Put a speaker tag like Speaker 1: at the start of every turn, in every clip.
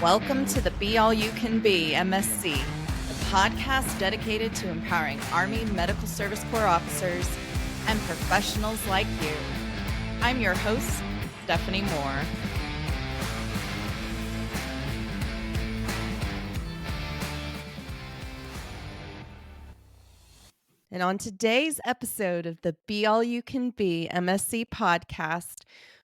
Speaker 1: Welcome to the Be All You Can Be MSC, the podcast dedicated to empowering Army Medical Service Corps officers and professionals like you. I'm your host, Stephanie Moore. And on today's episode of the Be All You Can Be MSC podcast,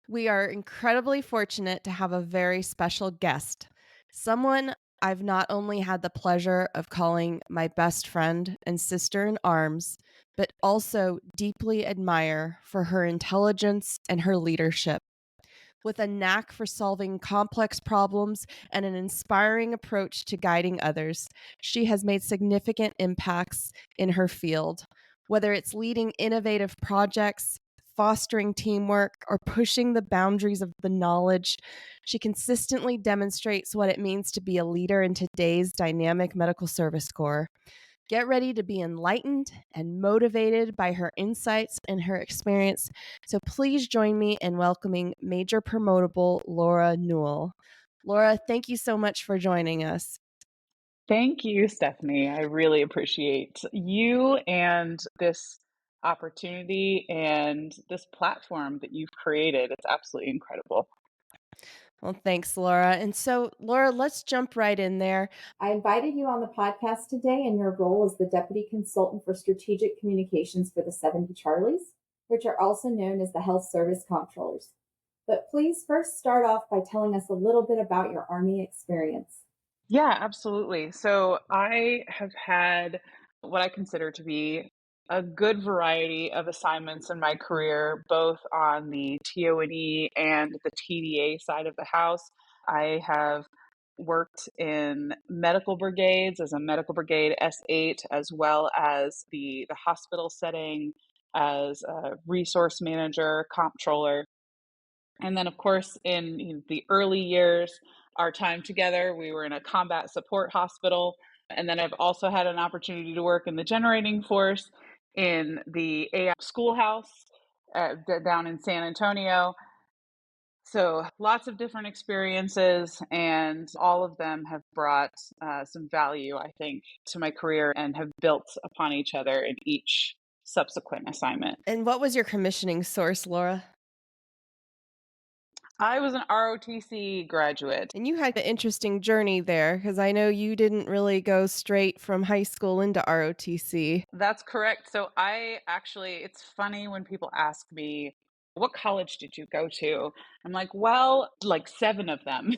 Speaker 1: we are incredibly fortunate to have a very special guest, someone I've not only had the pleasure of calling my best friend and sister in arms, but also deeply admire for her intelligence and her leadership. With a knack for solving complex problems and an inspiring approach to guiding others, she has made significant impacts in her field. Whether it's leading innovative projects, fostering teamwork, or pushing the boundaries of the knowledge, she consistently demonstrates what it means to be a leader in today's dynamic medical service corps. Get ready to be enlightened and motivated by her insights and her experience. So please join me in welcoming Major Promotable Laura Newell. Laura, thank you so much for joining us.
Speaker 2: Thank you, Stephanie. I really appreciate you and this opportunity and this platform that you've created. It's absolutely incredible.
Speaker 1: Well, thanks, Laura. And so, Laura, let's jump right in there.
Speaker 3: I invited you on the podcast today in your role as the Deputy Consultant for Strategic Communications for the 70 Charlies, which are also known as the Health Services Comptrollers. But please first start off by telling us a little bit about your Army experience.
Speaker 2: Yeah, absolutely. So I have had what I consider to be a good variety of assignments in my career, both on the TO&E and the TDA side of the house. I have worked in medical brigades as a medical brigade S8, as well as the hospital setting as a resource manager, comptroller. And then, of course, in the early years, our time together, we were in a combat support hospital. And then I've also had an opportunity to work in the generating force in the AI schoolhouse down in San Antonio. So lots of different experiences, and all of them have brought some value, I think, to my career and have built upon each other in each subsequent assignment.
Speaker 1: And what was your commissioning source, Laura?
Speaker 2: I was an ROTC graduate.
Speaker 1: And you had an interesting journey there because I know you didn't really go straight from high school into ROTC.
Speaker 2: That's correct. So it's funny when people ask me, what college did you go to? I'm like, well, like 7 of them.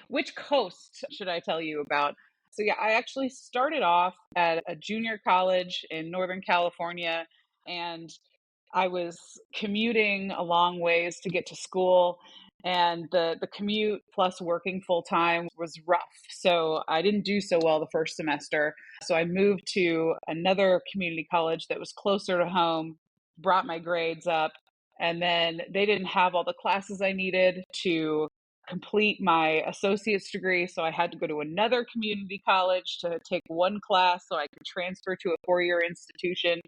Speaker 2: Which coast should I tell you about? So, yeah, I actually started off at a junior college in Northern California, and I was commuting a long ways to get to school, and the commute plus working full time was rough. So I didn't do so well the first semester. So I moved to another community college that was closer to home, brought my grades up, and then they didn't have all the classes I needed to complete my associate's degree. So I had to go to another community college to take one class so I could transfer to a 4-year institution.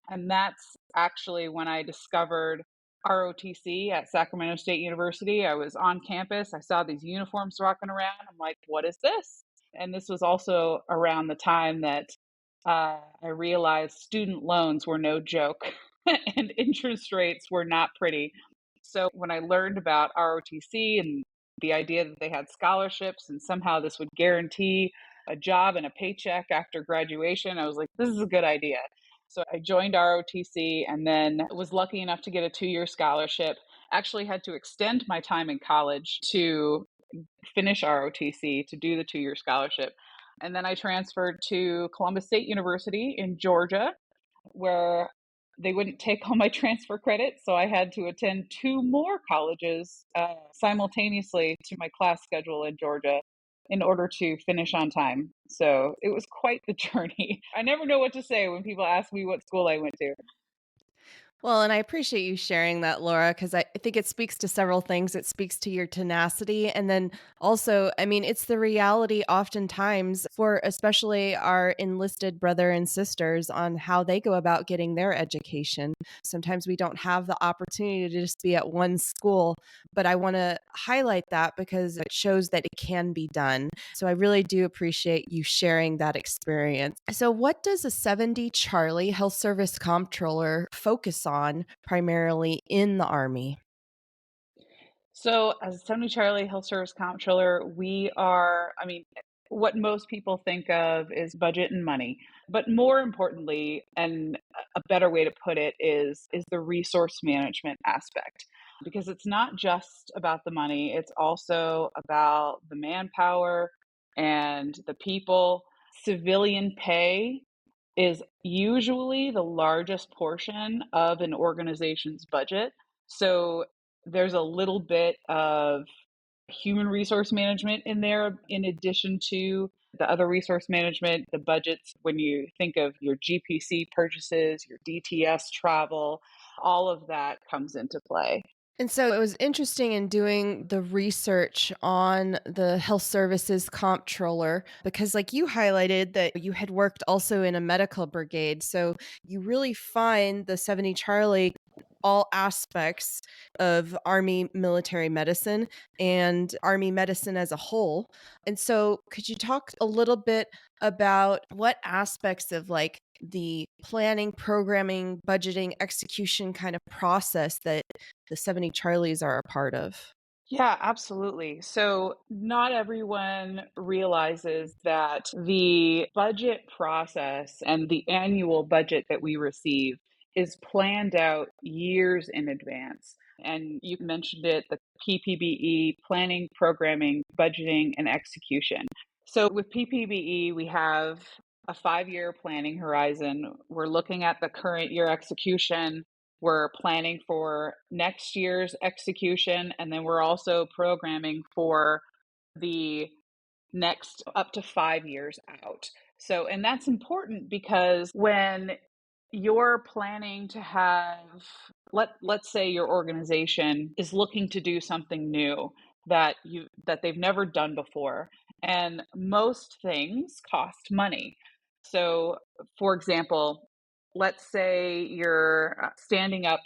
Speaker 2: And that's actually when I discovered ROTC at Sacramento State University. I was on campus. I saw these uniforms rocking around. I'm like, what is this? And this was also around the time that I realized student loans were no joke and interest rates were not pretty. So when I learned about ROTC and the idea that they had scholarships and somehow this would guarantee a job and a paycheck after graduation, I was like, this is a good idea. So I joined ROTC and then was lucky enough to get a 2-year scholarship. Actually had to extend my time in college to finish ROTC to do the 2-year scholarship. And then I transferred to Columbus State University in Georgia, where they wouldn't take all my transfer credits. So I had to attend 2 more colleges simultaneously to my class schedule in Georgia in order to finish on time. So it was quite the journey. I never know what to say when people ask me what school I went to.
Speaker 1: Well, and I appreciate you sharing that, Laura, because I think it speaks to several things. It speaks to your tenacity. And then also, I mean, it's the reality oftentimes for especially our enlisted brother and sisters on how they go about getting their education. Sometimes we don't have the opportunity to just be at one school, but I want to highlight that because it shows that it can be done. So I really do appreciate you sharing that experience. So, what does a 70 Charlie Health Service Comptroller focus on primarily in the Army?
Speaker 2: So, as a 70 Charlie Health Service Comptroller, we are, I mean, what most people think of is budget and money. But more importantly, and a better way to put it is the resource management aspect. Because it's not just about the money, it's also about the manpower and the people. Civilian pay is usually the largest portion of an organization's budget. So there's a little bit of human resource management in there, in addition to the other resource management, the budgets. When you think of your GPC purchases, your DTS travel, all of that comes into play.
Speaker 1: And so it was interesting in doing the research on the health services comptroller because, like you highlighted, that you had worked also in a medical brigade. So you really find the 70 Charlie all aspects of Army military medicine and Army medicine as a whole. And so, could you talk a little bit about what aspects of like the planning, programming, budgeting, execution kind of process that the 70 Charlies are a part of?
Speaker 2: Yeah, absolutely. So, not everyone realizes that the budget process and the annual budget that we receive is planned out years in advance. And you mentioned it, the PPBE: planning, programming, budgeting, and execution. So, with PPBE, we have a 5 year planning horizon. We're looking at the current year execution, we're planning for next year's execution, and then we're also programming for the next up to 5 years out. So, and that's important because when you're planning to have, let's say your organization is looking to do something new that they've never done before, and most things cost money. So, for example, let's say you're standing up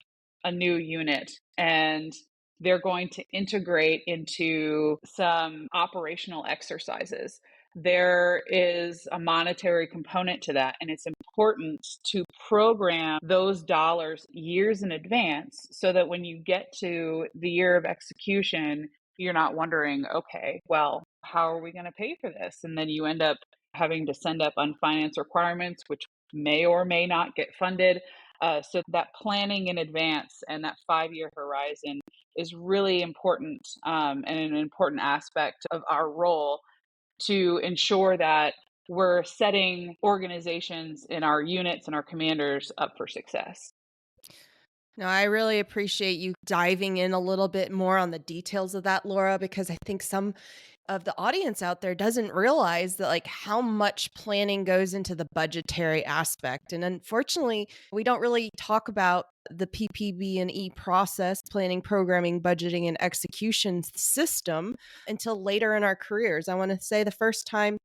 Speaker 2: a new unit and they're going to integrate into some operational exercises. There is a monetary component to that, and it's important to program those dollars years in advance so that when you get to the year of execution, you're not wondering, okay, well, how are we going to pay for this? And then you end up having to send up unfinanced requirements, which may or may not get funded. So that planning in advance and that 5 year horizon is really important, and an important aspect of our role to ensure that we're setting organizations in our units and our commanders up for success.
Speaker 1: No, I really appreciate you diving in a little bit more on the details of that, Laura, because I think some of the audience out there doesn't realize that like how much planning goes into the budgetary aspect. And unfortunately, we don't really talk about the PPB&E process, planning, programming, budgeting, and execution system until later in our careers. I want to say the first time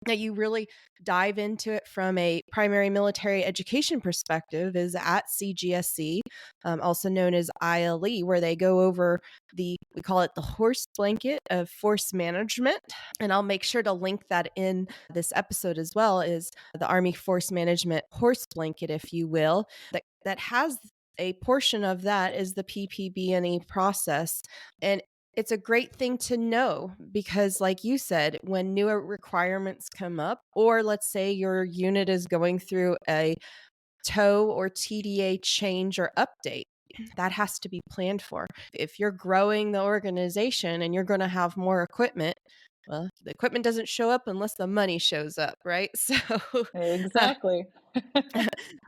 Speaker 1: that you really dive into it from a primary military education perspective is at CGSC, also known as ILE, where they go over we call it the horse blanket of force management. And I'll make sure to link that in this episode as well, is the Army Force Management horse blanket, if you will, that has a portion of that is the PPB&E process. And it's a great thing to know because, like you said, when newer requirements come up, or let's say your unit is going through a tow or TDA change or update, that has to be planned for. If you're growing the organization and you're going to have more equipment, well, the equipment doesn't show up unless the money shows up, right? So,
Speaker 2: Exactly.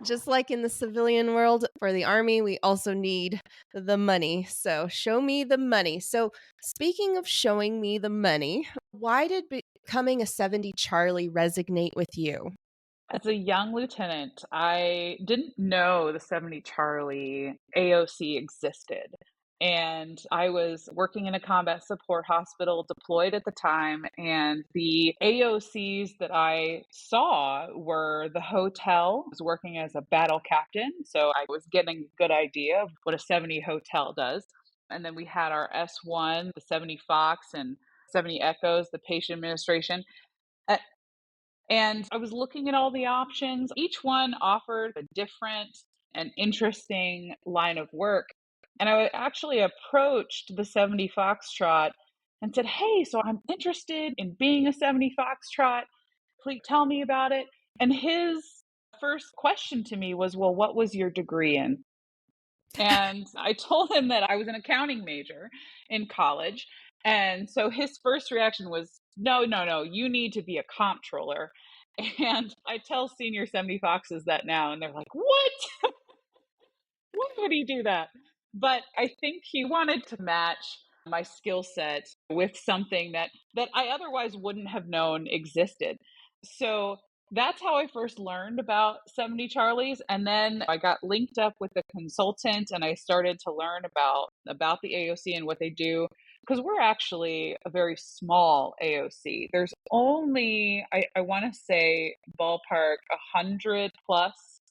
Speaker 1: just like in the civilian world, for the Army, we also need the money. So, show me the money. So, speaking of showing me the money, why did becoming a 70 Charlie resonate with you?
Speaker 2: As a young lieutenant, I didn't know the 70 Charlie AOC existed. And I was working in a combat support hospital deployed at the time. And the AOCs that I saw were the hotel. I was working as a battle captain. So I was getting a good idea of what a 70 hotel does. And then we had our S1, the 70 Fox, and 70 Echoes, the patient administration. And I was looking at all the options. Each one offered a different and interesting line of work. And I actually approached the 70 Foxtrot and said, "Hey, so I'm interested in being a 70 Foxtrot. Please tell me about it." And his first question to me was, "Well, what was your degree in?" And I told him that I was an accounting major in college. And so his first reaction was, "No, no, no, you need to be a comptroller." And I tell senior 70 Foxes that now, and they're like, "What? Why would he do that?" But I think he wanted to match my skill set with something that I otherwise wouldn't have known existed. So that's how I first learned about 70 Charlies. And then I got linked up with a consultant and I started to learn about the AOC and what they do. Because we're actually a very small AOC. There's only, I want to say, ballpark 100 plus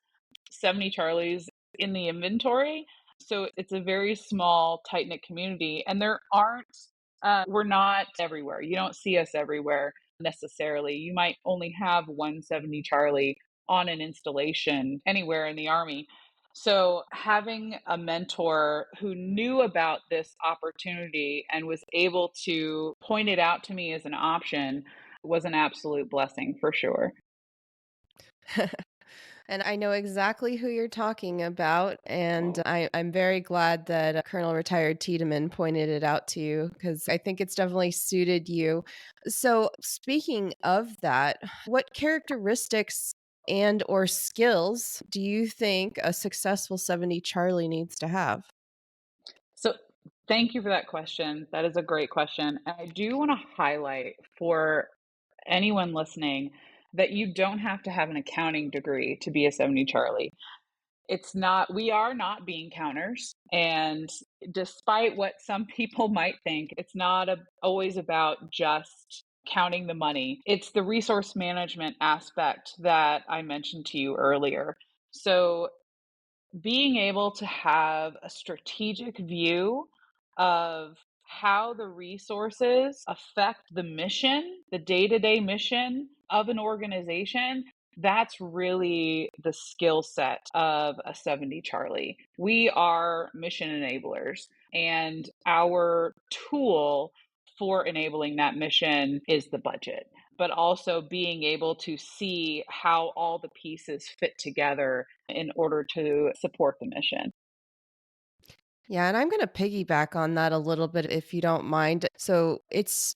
Speaker 2: 70 Charlies in the inventory. So it's a very small, tight knit community. And we're not everywhere. You don't see us everywhere necessarily. You might only have 170 Charlie on an installation anywhere in the Army. So having a mentor who knew about this opportunity and was able to point it out to me as an option was an absolute blessing for sure.
Speaker 1: And I know exactly who you're talking about, and I'm very glad that Colonel Retired Tiedemann pointed it out to you because I think it's definitely suited you. So, speaking of that, what characteristics and or skills do you think a successful 70 Charlie needs to have?
Speaker 2: So, thank you for that question. That is a great question. And I do want to highlight for anyone listening that you don't have to have an accounting degree to be a 70 Charlie. We are not bean counters. And despite what some people might think, it's not always about just counting the money. It's the resource management aspect that I mentioned to you earlier. So, being able to have a strategic view of how the resources affect the mission, the day to day mission of an organization, that's really the skill set of a 70 Charlie. We are mission enablers, and our tool for enabling that mission is the budget, but also being able to see how all the pieces fit together in order to support the mission.
Speaker 1: Yeah, and I'm going to piggyback on that a little bit if you don't mind. So, it's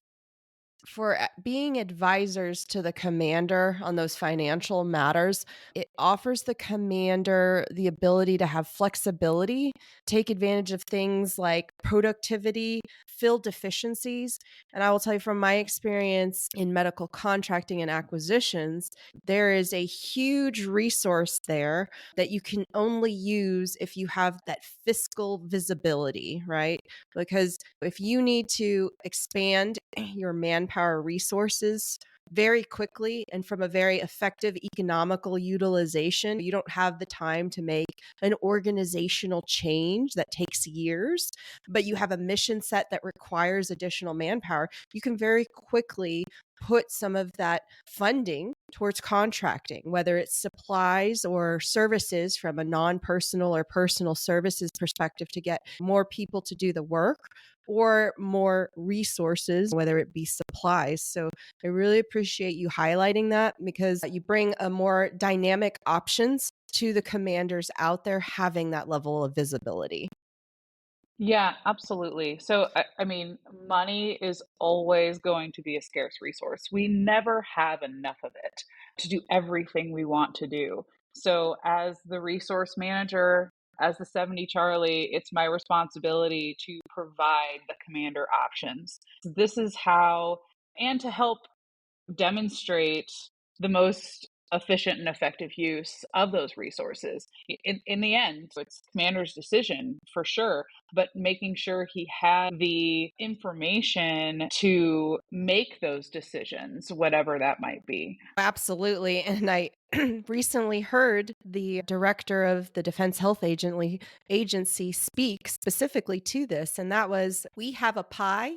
Speaker 1: for being advisors to the commander on those financial matters, it offers the commander the ability to have flexibility, take advantage of things like productivity, fill deficiencies. And I will tell you from my experience in medical contracting and acquisitions, there is a huge resource there that you can only use if you have that fiscal visibility, right? Because if you need to expand your manpower resources very quickly and from a very effective economical utilization, you don't have the time to make an organizational change that takes years, but you have a mission set that requires additional manpower, you can very quickly put some of that funding towards contracting, whether it's supplies or services from a non-personal or personal services perspective to get more people to do the work or more resources, whether it be supplies. So I really appreciate you highlighting that because you bring a more dynamic options to the commanders out there having that level of visibility.
Speaker 2: Yeah, absolutely. So, I mean, money is always going to be a scarce resource. We never have enough of it to do everything we want to do. So, as the resource manager, as the 70 Charlie, it's my responsibility to provide the commander options. This is how, and to help demonstrate the most efficient and effective use of those resources. In the end, it's commander's decision for sure, but making sure he had the information to make those decisions, whatever that might be.
Speaker 1: Absolutely. And I recently heard the director of the Defense Health Agency speak specifically to this. And that was, we have a pie,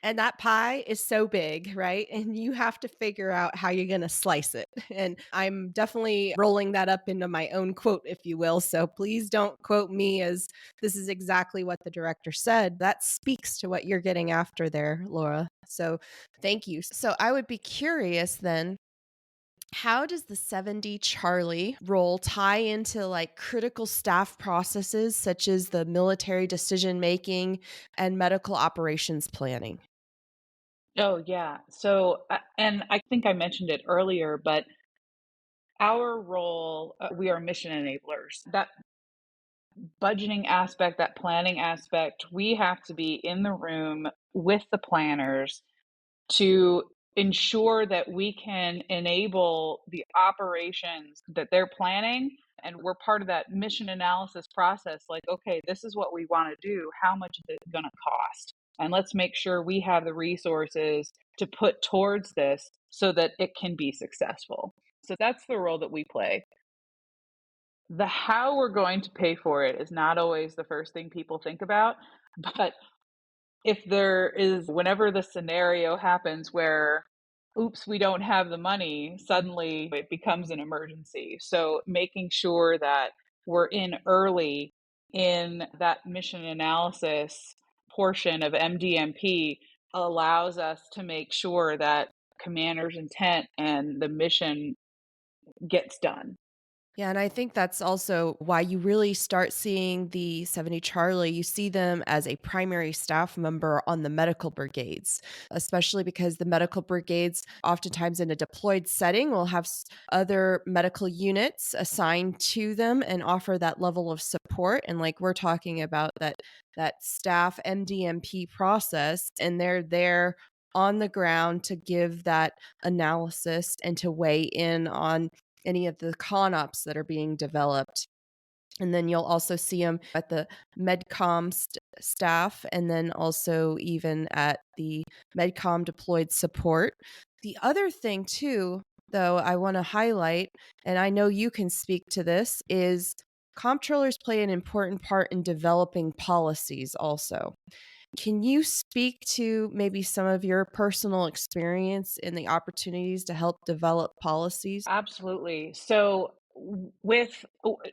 Speaker 1: and that pie is so big, right? And you have to figure out how you're going to slice it. And I'm definitely rolling that up into my own quote, if you will. So please don't quote me as this is exactly what the director said. That speaks to what you're getting after there, Laura. So thank you. So I would be curious then, how does the 70 Charlie role tie into like critical staff processes such as the military decision making and medical operations planning?
Speaker 2: Oh, yeah. So, and I think I mentioned it earlier, but our role, we are mission enablers. That budgeting aspect, that planning aspect, we have to be in the room with the planners to ensure that we can enable the operations that they're planning. And we're part of that mission analysis process. Like, okay, this is what we want to do. How much is it going to cost? And let's make sure we have the resources to put towards this so that it can be successful. So that's the role that we play. The how we're going to pay for it is not always the first thing people think about, but if there is whenever the scenario happens where, oops, we don't have the money, suddenly it becomes an emergency. So making sure that we're in early in that mission analysis portion of MDMP allows us to make sure that commander's intent and the mission gets done.
Speaker 1: Yeah, and I think that's also why you really start seeing the 70 Charlie. You see them as a primary staff member on the medical brigades, especially because the medical brigades, oftentimes in a deployed setting, will have other medical units assigned to them and offer that level of support. And like we're talking about that staff MDMP process, and they're there on the ground to give that analysis and to weigh in on any of the con ops that are being developed. And then you'll also see them at the MedCom staff, and then also even at the MedCom deployed support. The other thing, too, though, I want to highlight, and I know you can speak to this, is comptrollers play an important part in developing policies also. Can you speak to maybe some of your personal experience in the opportunities to help develop policies?
Speaker 2: Absolutely. So, with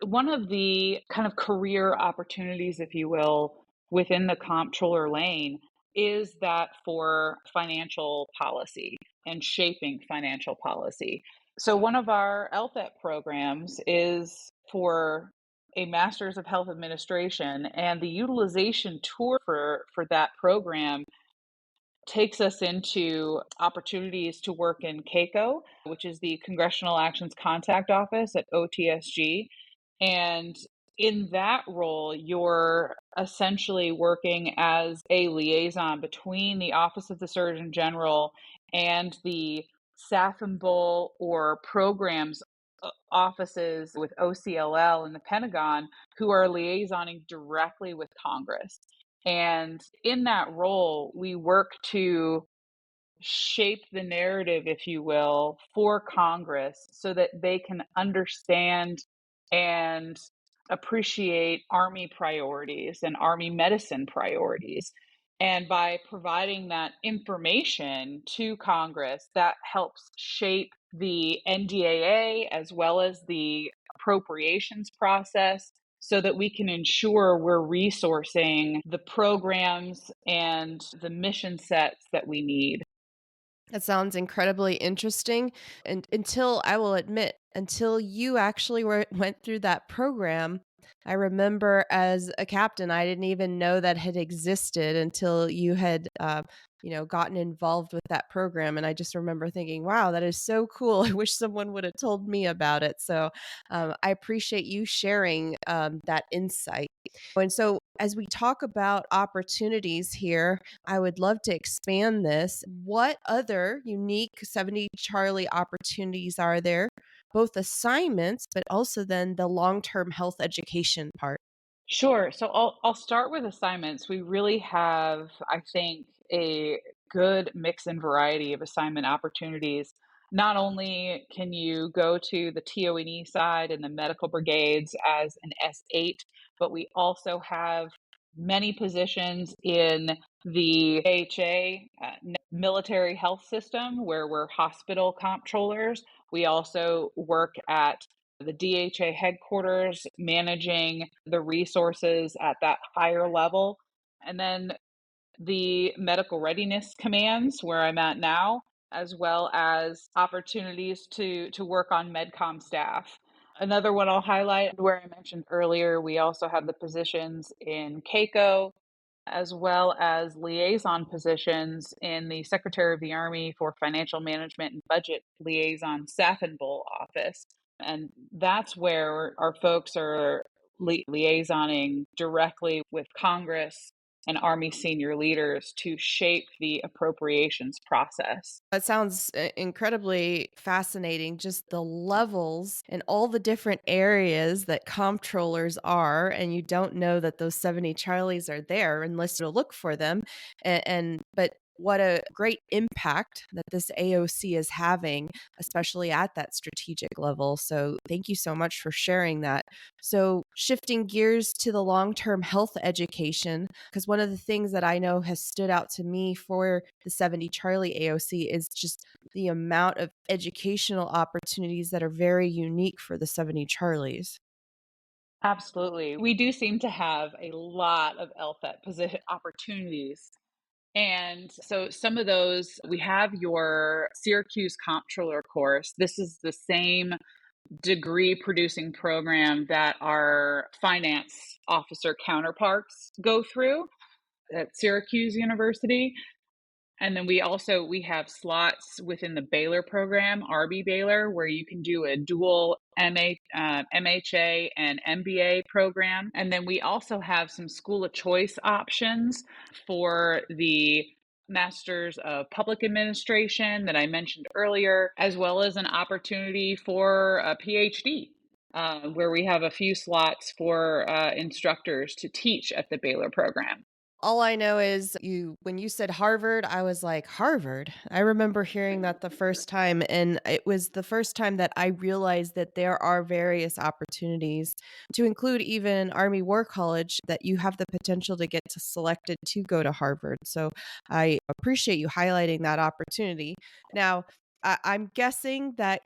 Speaker 2: one of the kind of career opportunities, if you will, within the comptroller lane is that for financial policy and shaping financial policy. So, one of our LTHET programs is for a Master's of Health Administration, and the utilization tour for that program takes us into opportunities to work in CACO, which is the Congressional Actions Contact Office at OTSG. And in that role, you're essentially working as a liaison between the Office of the Surgeon General and the SAFMBUL or programs offices with OCLL and the Pentagon who are liaisoning directly with Congress. And in that role, we work to shape the narrative, if you will, for Congress so that they can understand and appreciate Army priorities and Army medicine priorities. And by providing that information to Congress, that helps shape the NDAA as well as the appropriations process so that we can ensure we're resourcing the programs and the mission sets that we need.
Speaker 1: That sounds incredibly interesting. And until I will admit, until you actually went through that program, I remember as a captain, I didn't even know that had existed until you had, gotten involved with that program. And I just remember thinking, wow, that is so cool. I wish someone would have told me about it. So I appreciate you sharing that insight. And so, as we talk about opportunities here, I would love to expand this. What other unique 70 Charlie opportunities are there both assignments, but also then the long-term health education part?
Speaker 2: Sure. So I'll start with assignments. We really have, I think, a good mix and variety of assignment opportunities. Not only can you go to the TO&E side and the medical brigades as an S8, but we also have many positions in the AHA military health system where we're hospital comptrollers. We also work at the DHA headquarters, managing the resources at that higher level. And then the medical readiness commands, where I'm at now, as well as opportunities to work on MedCom staff. Another one I'll highlight, where I mentioned earlier, we also have the positions in CAECO, as well as liaison positions in the Secretary of the Army for Financial Management and Budget Liaison Staff Bowl office. And that's where our folks are liaisoning directly with Congress and Army senior leaders to shape the appropriations process.
Speaker 1: That sounds incredibly fascinating, just the levels and all the different areas that comptrollers are, and you don't know that those 70 Charlies are there unless you look for them. But what a great impact that this AOC is having, especially at that strategic level. So thank you so much for sharing that. So shifting gears to the long-term health education, because one of the things that I know has stood out to me for the 70 Charlie AOC is just the amount of educational opportunities that are very unique for the 70 Charlies.
Speaker 2: Absolutely. We do seem to have a lot of LTHET position opportunities. And so some of those, we have your Syracuse Comptroller course. This is the same degree producing program that our finance officer counterparts go through at Syracuse University. And then we have slots within the Baylor program, RB Baylor, where you can do a dual MHA and MBA program. And then we also have some school of choice options for the Masters of Public Administration that I mentioned earlier, as well as an opportunity for a PhD. Where we have a few slots for instructors to teach at the Baylor program.
Speaker 1: All I know is when you said Harvard, I was like, Harvard. I remember hearing that the first time, and it was the first time that I realized that there are various opportunities to include even Army War College that you have the potential to get to selected to go to Harvard. So I appreciate you highlighting that opportunity. Now, I'm guessing that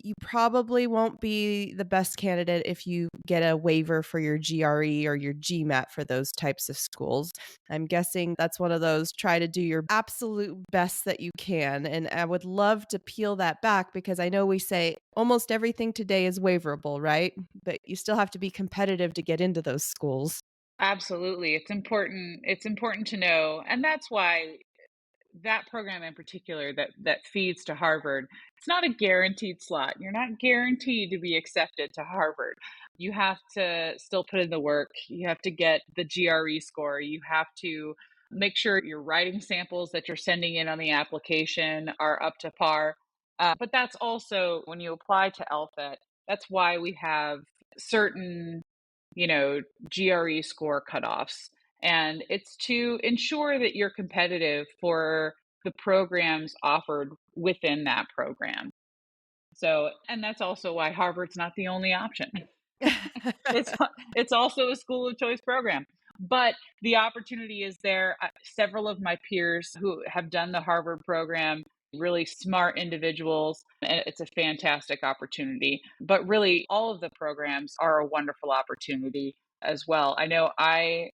Speaker 1: you probably won't be the best candidate if you get a waiver for your GRE or your GMAT for those types of schools. I'm guessing that's one of those try to do your absolute best that you can. And I would love to peel that back because I know we say almost everything today is waiverable, right? But you still have to be competitive to get into those schools.
Speaker 2: Absolutely. It's important to know. And that's why that program in particular that feeds to Harvard, it's not a guaranteed slot. You're not guaranteed to be accepted to Harvard. You have to still put in the work. You have to get the GRE score. You have to make sure your writing samples that you're sending in on the application are up to par. But that's also when you apply to LTHET, that's why we have certain, GRE score cutoffs. And it's to ensure that you're competitive for the programs offered within that program. So, and that's also why Harvard's not the only option. It's it's also a school of choice program, but the opportunity is there. Several of my peers who have done the Harvard program, really smart individuals, and it's a fantastic opportunity. But really, all of the programs are a wonderful opportunity as well. I know I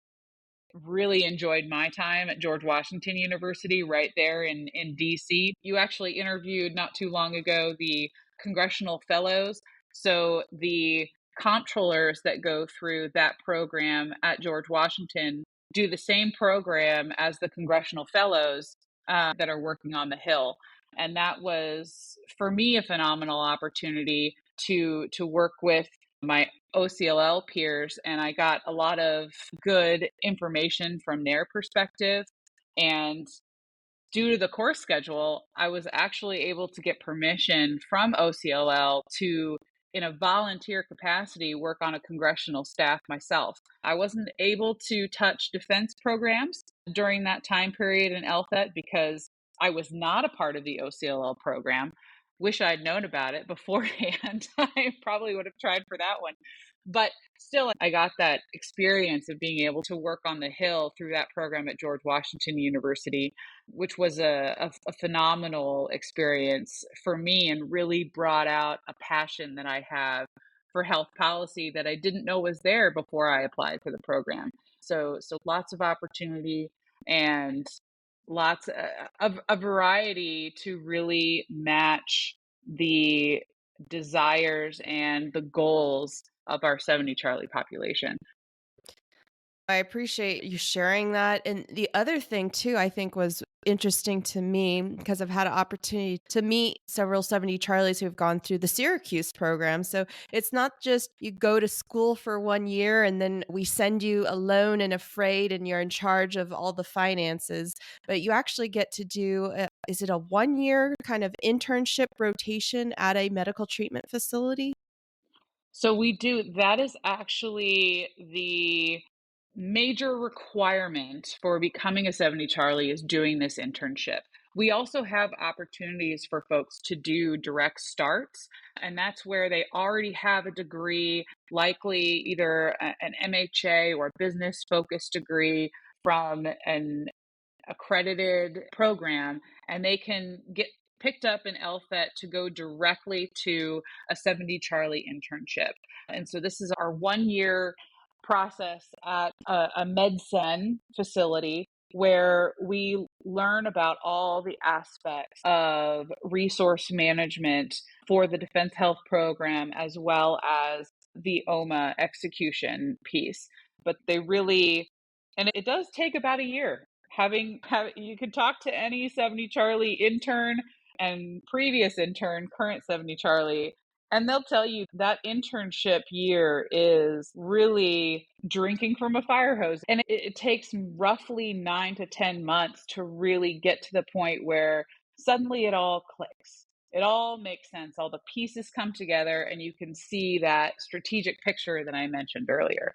Speaker 2: really enjoyed my time at George Washington University right there in DC. You actually interviewed not too long ago the congressional fellows. So the comptrollers that go through that program at George Washington do the same program as the congressional fellows that are working on the Hill. And that was, for me, a phenomenal opportunity to work with my OCLL peers, and I got a lot of good information from their perspective and due to the course schedule, I was actually able to get permission from OCLL to, in a volunteer capacity, work on a congressional staff myself. I wasn't able to touch defense programs during that time period in LTHET because I was not a part of the OCLL program. Wish I'd known about it beforehand. I probably would have tried for that one. But still, I got that experience of being able to work on the Hill through that program at George Washington University, which was a phenomenal experience for me and really brought out a passion that I have for health policy that I didn't know was there before I applied for the program. So lots of opportunity and lots of a variety to really match the desires and the goals of our 70 Charlie population.
Speaker 1: I appreciate you sharing that. And the other thing too, I think was interesting to me because I've had an opportunity to meet several 70 Charlies who've gone through the Syracuse program. So it's not just you go to school for 1 year and then we send you alone and afraid and you're in charge of all the finances, but you actually get to do is it a 1 year kind of internship rotation at a medical treatment facility?
Speaker 2: So we do, that is actually the major requirement for becoming a 70 Charlie is doing this internship. We also have opportunities for folks to do direct starts, and that's where they already have a degree, likely either an MHA or business focused degree from an accredited program, and they can get picked up in LTHET to go directly to a 70 Charlie internship. And so this is our 1 year process at a medicine facility where we learn about all the aspects of resource management for the Defense Health Program as well as the OMA execution piece. But they really, and it does take about a year. You could talk to any 70 Charlie intern and previous intern, current 70 Charlie, and they'll tell you that internship year is really drinking from a fire hose. And it takes roughly 9 to 10 months to really get to the point where suddenly it all clicks. It all makes sense. All the pieces come together, and you can see that strategic picture that I mentioned earlier.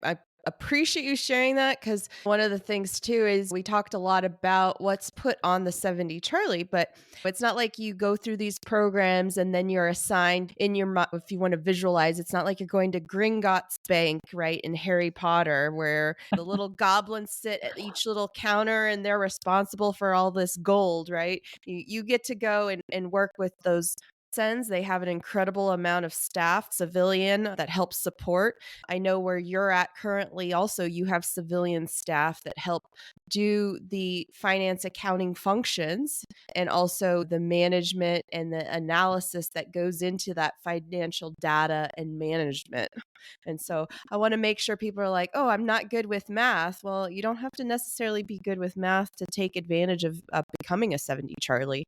Speaker 1: I appreciate you sharing that because one of the things too is we talked a lot about what's put on the 70 Charlie, but it's not like you go through these programs and then you're assigned in your if you want to visualize, it's not like you're going to Gringotts Bank, right, in Harry Potter, where the little goblins sit at each little counter and they're responsible for all this gold, right? You get to go and work with those sends. They have an incredible amount of staff, civilian, that helps support. I know where you're at currently also you have civilian staff that help do the finance accounting functions and also the management and the analysis that goes into that financial data and management. And so I want to make sure people are like, "Oh, I'm not good with math." Well, you don't have to necessarily be good with math to take advantage of becoming a 70 Charlie.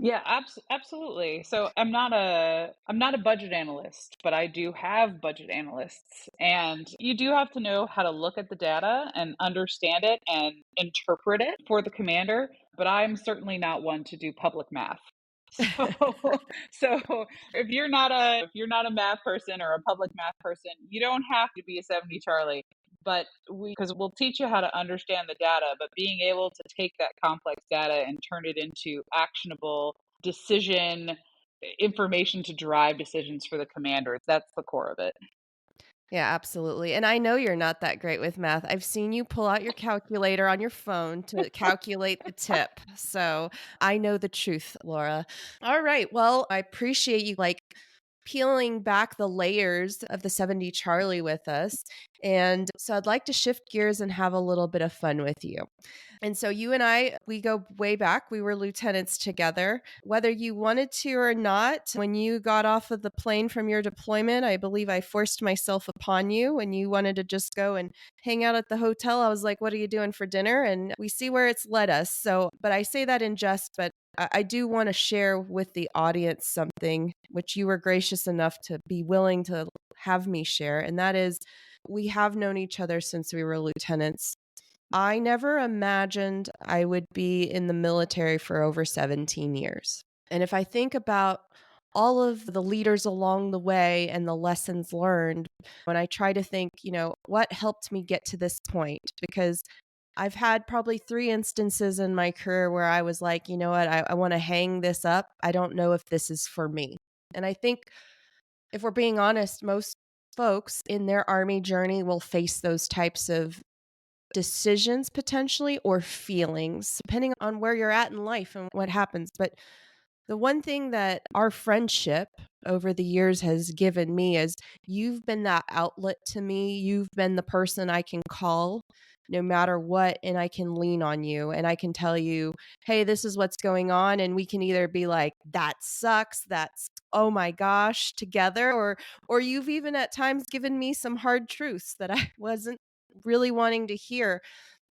Speaker 2: Yeah, absolutely. So I'm not a budget analyst, but I do have budget analysts, and you do have to know how to look at the data and understand it and interpret it for the commander, but I'm certainly not one to do public math. So so if you're not a math person or a public math person, you don't have to be a 70 Charlie. But because we'll teach you how to understand the data, but being able to take that complex data and turn it into actionable decision information to drive decisions for the commanders, that's the core of it.
Speaker 1: Yeah, absolutely. And I know you're not that great with math. I've seen you pull out your calculator on your phone to calculate the tip. So I know the truth, Laura. All right. Well, I appreciate you peeling back the layers of the 70 Charlie with us. And so I'd like to shift gears and have a little bit of fun with you. And so you and I, we go way back. We were lieutenants together. Whether you wanted to or not, when you got off of the plane from your deployment, I believe I forced myself upon you when you wanted to just go and hang out at the hotel. I was like, "What are you doing for dinner?" And we see where it's led us. So, but I say that in jest, but I do want to share with the audience something which you were gracious enough to be willing to have me share. And that is, we have known each other since we were lieutenants. I never imagined I would be in the military for over 17 years. And if I think about all of the leaders along the way and the lessons learned, when I try to think, what helped me get to this point? Because I've had probably 3 instances in my career where I was like, "You know what? I wanna hang this up. I don't know if this is for me." And I think if we're being honest, most folks in their Army journey will face those types of decisions potentially or feelings, depending on where you're at in life and what happens. But the one thing that our friendship over the years has given me is you've been that outlet to me. You've been the person I can call no matter what, and I can lean on you and I can tell you, hey, this is what's going on. And we can either be like, that sucks, that's oh my gosh, together, or you've even at times given me some hard truths that I wasn't really wanting to hear.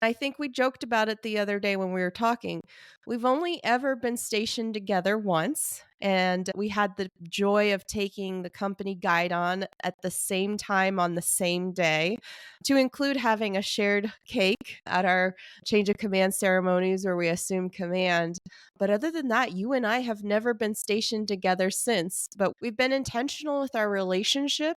Speaker 1: I think we joked about it the other day when we were talking. We've only ever been stationed together once, and we had the joy of taking the company guide on at the same time on the same day, to include having a shared cake at our change of command ceremonies where we assumed command. But other than that, you and I have never been stationed together since. But we've been intentional with our relationship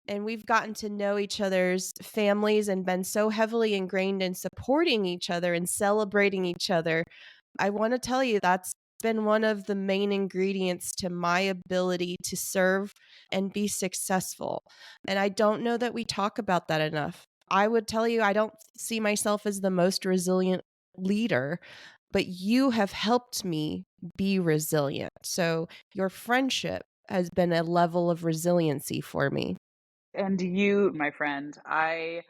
Speaker 1: and we've gotten to know each other's families and been so heavily ingrained in supporting each other and celebrating each other. I want to tell you that's been one of the main ingredients to my ability to serve and be successful. And I don't know that we talk about that enough. I would tell you, I don't see myself as the most resilient leader, but you have helped me be resilient. So your friendship has been a level of resiliency for me.
Speaker 2: And you, my friend, I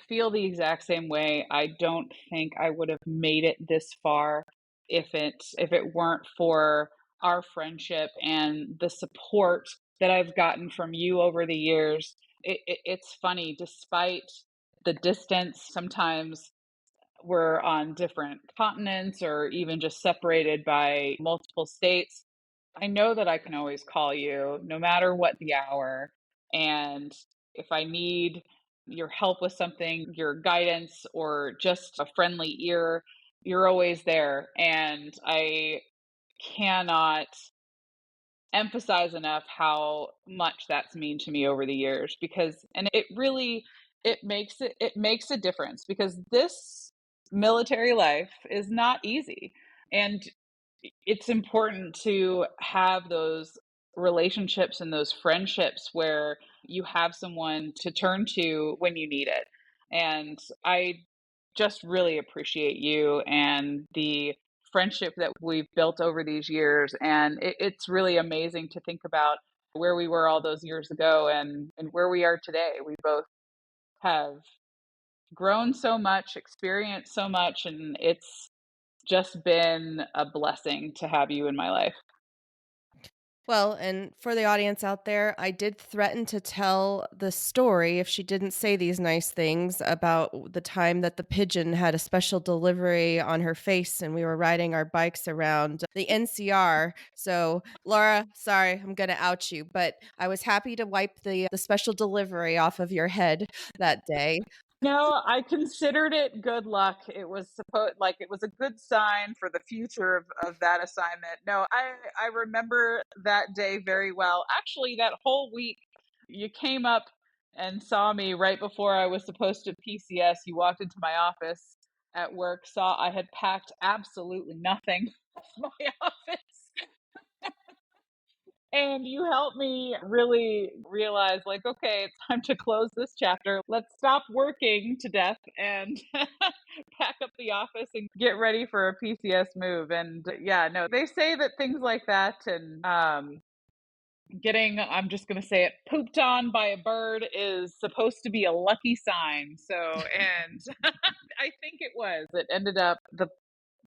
Speaker 2: feel the exact same way. I don't think I would have made it this far if it weren't for our friendship and the support that I've gotten from you over the years. It's funny, despite the distance, sometimes we're on different continents or even just separated by multiple states. I know that I can always call you no matter what the hour. And if I need your help with something, your guidance, or just a friendly ear, you're always there. And I cannot emphasize enough how much that's mean to me over the years, because and it really it makes a difference, because this military life is not easy, and it's important to have those relationships and those friendships where you have someone to turn to when you need it. And I just really appreciate you and the friendship that we've built over these years. And it's really amazing to think about where we were all those years ago and where we are today. We both have grown so much, experienced so much, and it's just been a blessing to have you in my life.
Speaker 1: Well, and for the audience out there, I did threaten to tell the story if she didn't say these nice things about the time that the pigeon had a special delivery on her face and we were riding our bikes around the NCR. So, Laura, sorry, I'm going to out you, but I was happy to wipe the special delivery off of your head that day.
Speaker 2: No, I considered it good luck. It was supposed like it was a good sign for the future of that assignment. No, I remember that day very well. Actually, that whole week you came up and saw me right before I was supposed to PCS. You walked into my office at work, saw I had packed absolutely nothing of my office, and you helped me really realize, like, okay, it's time to close this chapter. Let's stop working to death and pack up the office and get ready for a PCS move. And yeah, no, they say that things like that and getting, I'm just going to say it, pooped on by a bird is supposed to be a lucky sign. So, and I think it was. It ended up, the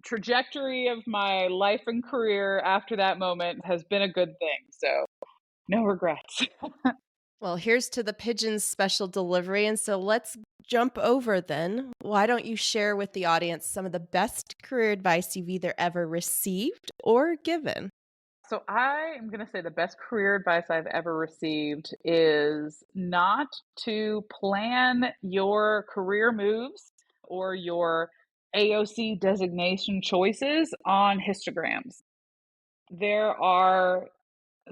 Speaker 2: trajectory of my life and career after that moment has been a good thing. So, no regrets.
Speaker 1: Well, here's to the pigeon's special delivery. And so let's jump over then. Why don't you share with the audience some of the best career advice you've either ever received or given?
Speaker 2: So I am going to say the best career advice I've ever received is not to plan your career moves or your AOC designation choices on histograms. There are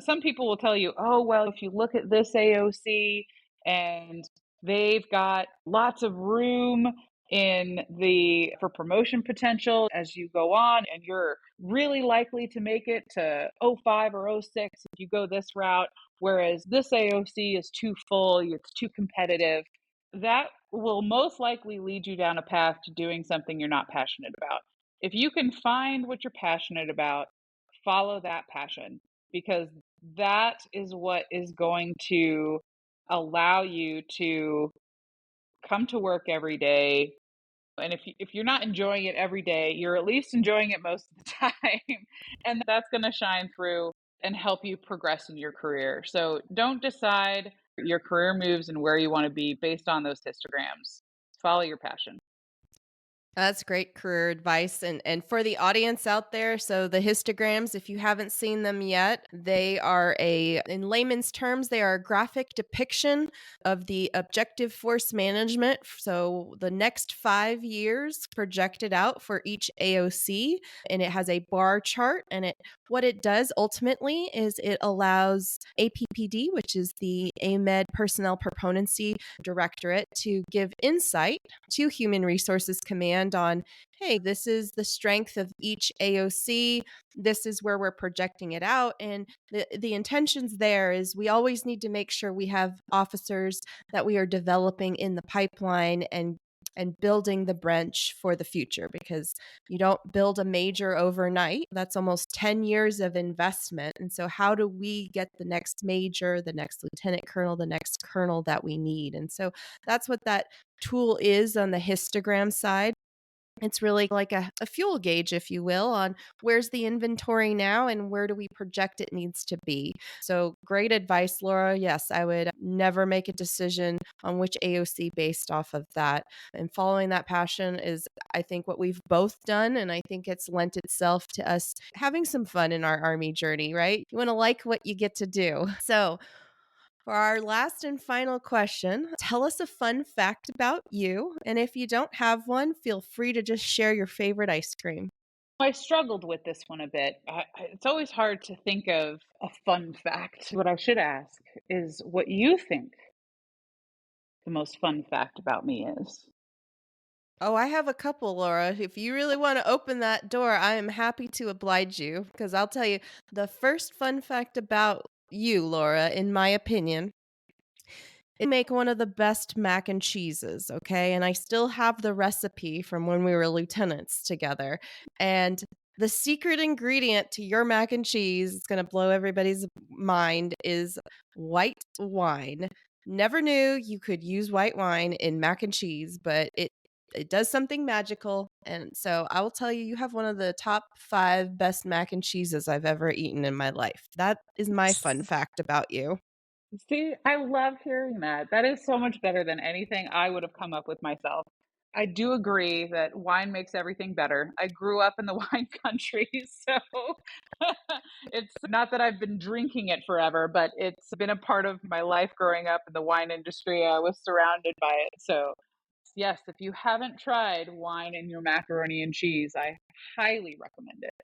Speaker 2: some people will tell you, oh, well, if you look at this AOC and they've got lots of room for promotion potential as you go on, and you're really likely to make it to '05 or '06 if you go this route, whereas this AOC is too full, it's too competitive. That will most likely lead you down a path to doing something you're not passionate about. If you can find what you're passionate about, follow that passion, because that is what is going to allow you to come to work every day. And if you're not enjoying it every day, you're at least enjoying it most of the time. And that's going to shine through and help you progress in your career. So don't decide your career moves and where you want to be based on those histograms. Follow your passion.
Speaker 1: That's great career advice. And for the audience out there, so the histograms, if you haven't seen them yet, they are in layman's terms, they are a graphic depiction of the objective force management. So the next 5 years projected out for each AOC, and it has a bar chart. And what it does ultimately is it allows APPD, which is the AMEDD Personnel Proponency Directorate, to give insight to Human Resources Command on, hey, this is the strength of each AOC. This is where we're projecting it out. And the intentions there is we always need to make sure we have officers that we are developing in the pipeline and building the bench for the future, because you don't build a major overnight. That's almost 10 years of investment. And so how do we get the next major, the next lieutenant colonel, the next colonel that we need? And so that's what that tool is on the histogram side. It's really like a fuel gauge, if you will, on where's the inventory now and where do we project it needs to be. So great advice, Laura. Yes, I would never make a decision on which AOC based off of that. And following that passion is, I think, what we've both done. And I think it's lent itself to us having some fun in our Army journey, right? You want to like what you get to do. So for our last and final question, tell us a fun fact about you. And if you don't have one, feel free to just share your favorite ice cream.
Speaker 2: I struggled with this one a bit. It's always hard to think of a fun fact. What I should ask is what you think the most fun fact about me is.
Speaker 1: Oh, I have a couple, Laura. If you really want to open that door, I am happy to oblige you, because I'll tell you the first fun fact about you, Laura, in my opinion, make one of the best mac and cheeses, okay? And I still have the recipe from when we were lieutenants together. And the secret ingredient to your mac and cheese, it's going to blow everybody's mind, is white wine. Never knew you could use white wine in mac and cheese, but it does something magical. And so I will tell you, you have one of the top 5 best mac and cheeses I've ever eaten in my life. That is my fun fact about you.
Speaker 2: See, I love hearing that. That is so much better than anything I would have come up with myself. I do agree that wine makes everything better. I grew up in the wine country, so it's not that I've been drinking it forever, but it's been a part of my life growing up in the wine industry. I was surrounded by it. So, yes, if you haven't tried wine in your macaroni and cheese, I highly recommend it.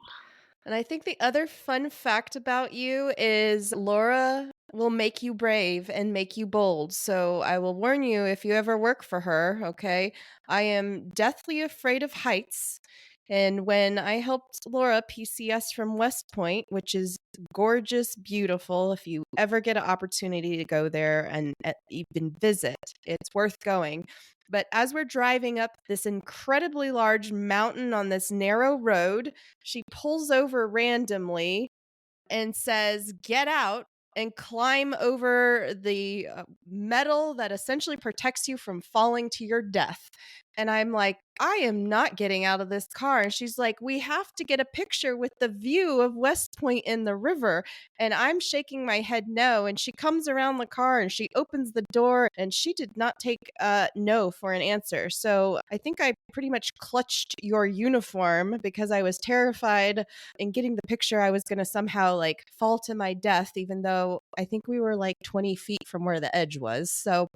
Speaker 1: And I think the other fun fact about you is Laura will make you brave and make you bold. So I will warn you, if you ever work for her, okay? I am deathly afraid of heights. And when I helped Laura PCS from West Point, which is gorgeous, beautiful, if you ever get an opportunity to go there and even visit, it's worth going. But as we're driving up this incredibly large mountain on this narrow road, she pulls over randomly and says, "Get out and climb over the metal that essentially protects you from falling to your death." And I'm like, I am not getting out of this car. And she's like, "We have to get a picture with the view of West Point in the river." And I'm shaking my head no. And she comes around the car and she opens the door, and she did not take no for an answer. So I think I pretty much clutched your uniform because I was terrified in getting the picture I was going to somehow like fall to my death, even though I think we were like 20 feet from where the edge was. So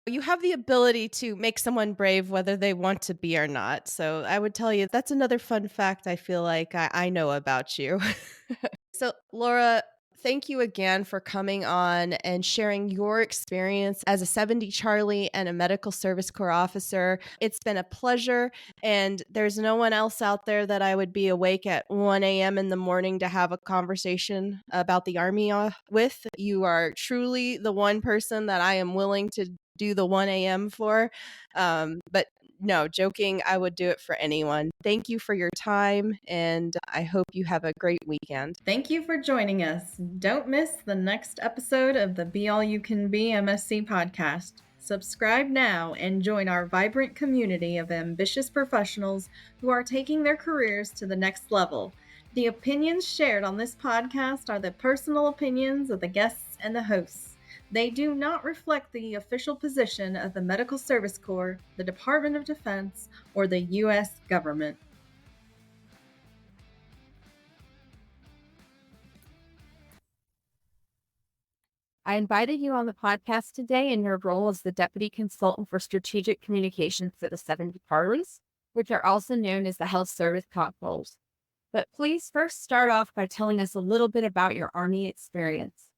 Speaker 1: You have the ability to make someone brave whether they want to be or not. So I would tell you that's another fun fact I feel like I know about you. So, Laura, thank you again for coming on and sharing your experience as a 70 Charlie and a medical service corps officer. It's been a pleasure, and there's no one else out there that I would be awake at 1 a.m. in the morning to have a conversation about the Army with. You are truly the one person that I am willing to do the 1 a.m. for. But no, joking, I would do it for anyone. Thank you for your time, and I hope you have a great weekend. Thank you for joining us. Don't miss the next episode of the Be All You Can Be MSC podcast. Subscribe now and join our vibrant community of ambitious professionals who are taking their careers to the next level. The opinions shared on this podcast are the personal opinions of the guests and the hosts. They do not reflect the official position of the Medical Service Corps, the Department of Defense, or the U.S. government.
Speaker 3: I invited you on the podcast today in your role as the Deputy Consultant for Strategic Communications for the 70 Charlies, which are also known as the Health Service Comptrollers. But please first start off by telling us a little bit about your Army experience.